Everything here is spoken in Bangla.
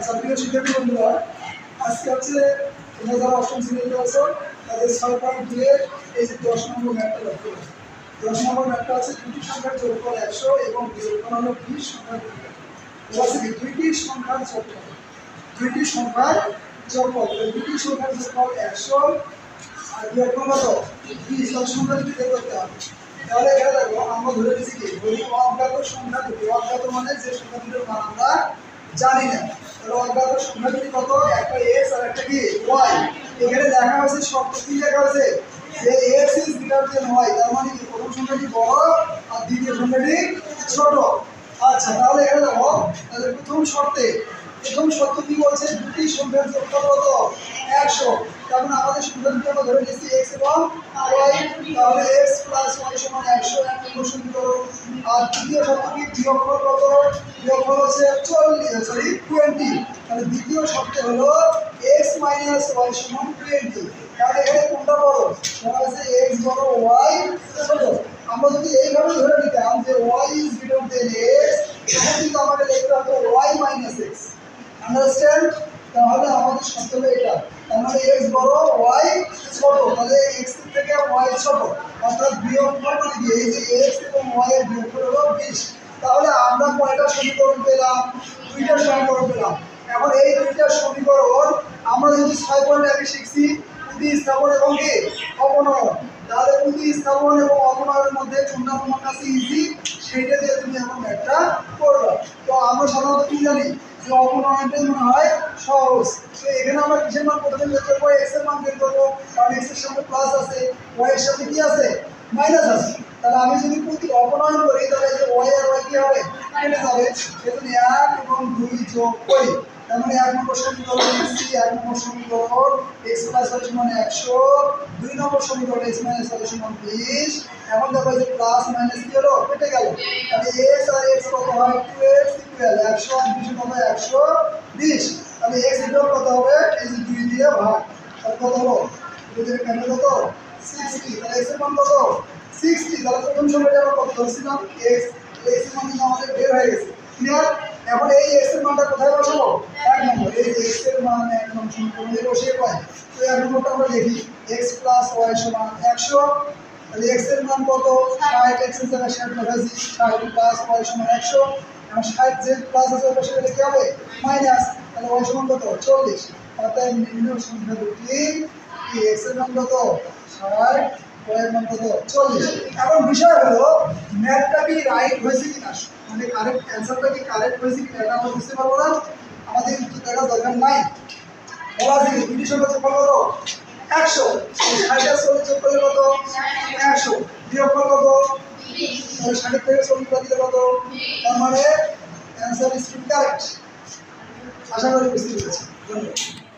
আচ্ছা প্রিয় শিক্ষার্থী বন্ধুরা, আজকে হচ্ছে তোমরা যারা অষ্টম শ্রেণীতে আছো তাদের 6.2 এর এই যে 10 নম্বর ম্যাথটা লক্ষ্য করো। 10 নম্বর ম্যাথটা আছে দুটি সংখ্যার যোগফল 100 এবং বিয়োগফল হলো 20 সংখ্যার যোগফল। বলছে কি দুইটি সংখ্যার যোগফল, দুইটি সংখ্যার যোগফল, দুটি সংখ্যার যোগফল 100 আর বিয়োগফল কত 20। তার সংখ্যা যদি বের করতে হবে তাহলে এখানে দেখো আমরা ধরে নিচ্ছি কি বলি অজ্ঞাত সংখ্যা দুটি। অজ্ঞাত মানে যে সংখ্যা দুটোর মান আমরা জানি না। তাহলে অজ্ঞাত সংখ্যা দুটি কত, একটা x আর একটা কি y। এখানে লেখা হয়েছে শর্ত কি লেখা হয়েছে যে x is greater than y, তার মানে কি প্রথম সংখ্যাটি বড় আর দ্বিতীয় সংখ্যাটি ছোট। আচ্ছা তাহলে এখানে দেখো তাহলে প্রথম শর্ত কি বলছে, দুটি সংখ্যার যোগফল কত 100। তার মানে আমাদের সংখ্যা দুটি আমরা ধরে নিয়েছি x এবং y, তাহলে x প্লাস y সমান 100 এক নম্বর সমীকরণ। আর দ্বিতীয় শর্ত কি বিয়োগফল কত, বিয়োগফল হচ্ছে 20। তাহলে দ্বিতীয় শর্ত হলো x মাইনাস y সমান 20। তাহলে এখানে কোনটা বড়, বলা হয়েছে x বড় y ছোট। আমরা যদি এইভাবে ধরে নিতাম যে y is greater than x, তখন কিন্তু আমাদের লিখতে হতো y minus x। আন্ডারস্ট্যান্ড? তাহলে আমাদের শর্ত হলো এটা, তার মানে x বড় y ছোট, তাহলে x থেকে y ছোট, অর্থাৎ বিয়োগফল মানে কি এই যে x এবং y এর বিয়োগফল হলো 20। তাহলে আমরা কয়টা সমীকরণ পেলাম, দুইটা সমীকরণ পেলাম। এখন এই দুইটা সমীকরণ আমরা যদি 6 পয়েন্ট আগে শিখছি প্রতিস্থাপন এবং কি অপনয়ন, তাহলে প্রতিস্থাপন এবং অপনয়নের মধ্যে কোনটা তোমার কাছে ইজি সেইটা দিয়ে তুমি এখন একটা করবে। তো আমরা সাধারণত কি জানি যে অপনয়নটাই মনে হয় সহজ। তো এখানে আমরা কিসের মান প্রথমে বের করবো, x এর মান বের করবো, কারণ x এর সাথে প্লাস আছে, y এর সাথে কি আছে মাইনাস আছে। তাহলে আমি যদি প্রতি অপনয়ন করি তাহলে যে y আর y কি হবে কেটে যাবে, সেজন্য 1 এবং 2 যোগ করি। তার মানে 1 নম্বর সমীকরণ লিখছি, 1 নম্বর সমীকরণ x প্লাস y সমান 100, 2 নম্বর সমীকরণ x মাইনাস y সমান 20। এখন দেখো যে প্লাস মাইনাস কি হলো কেটে গেল, তাহলে x আর x কত হয় 2x ইকুয়াল 100 আর 20 কত 120। তাহলে x ইকুয়াল কত হবে, এই যে 2 দিয়ে ভাগ, তাহলে কত হলো 2 দিয়ে কেটে কত 60। তাহলে x এর মান কত 60। তাহলে প্রথম সময়টা আমরা কত ধরছিলাম x, x এর মান কিন্তু আমাদের বের হয়ে গেছে। ক্লিয়ার? এখন এই x এর মানটা কোথায় বসাবো, 1 নম্বর, এই যে x এর মান 1 নম্বর সমীকরণে বসিয়ে পাই। তো 1 নম্বরটা আমরা লিখি x প্লাস y সমান 100। তাহলে x এর মান কত 60, x এর জায়গায় 60 বসাইছি, 60 প্লাস y সমান 100। এখন 60 যে প্লাস আছে ওটা সেটা কি হবে মাইনাস, তাহলে y সমান কত 40। অর্থাৎ নিম্ন সংখ্যা দুটি x এর মান কত 60, y এর মান কত 40। এখন বিষয় হলো ম্যাথটা কি রাইট হয়েছে কিনা, মানে কারেক্ট অ্যানসারটা কি কারেক্ট হয়েছে কিনা এটা আমরা বুঝতে পারবো না, আমাদের উত্তর দেখার দরকার নাই। বলা আছে দুটি সংখ্যা যোগফল কত 100, 60 আর 40 যোগ করলে কত 100, বিয়োগফল কত 60 থেকে 40 বাদ দিলে কত, তার মানে অ্যানসার ইজ কারেক্ট। আশা করি বুঝতে পেরেছি। ধন্যবাদ।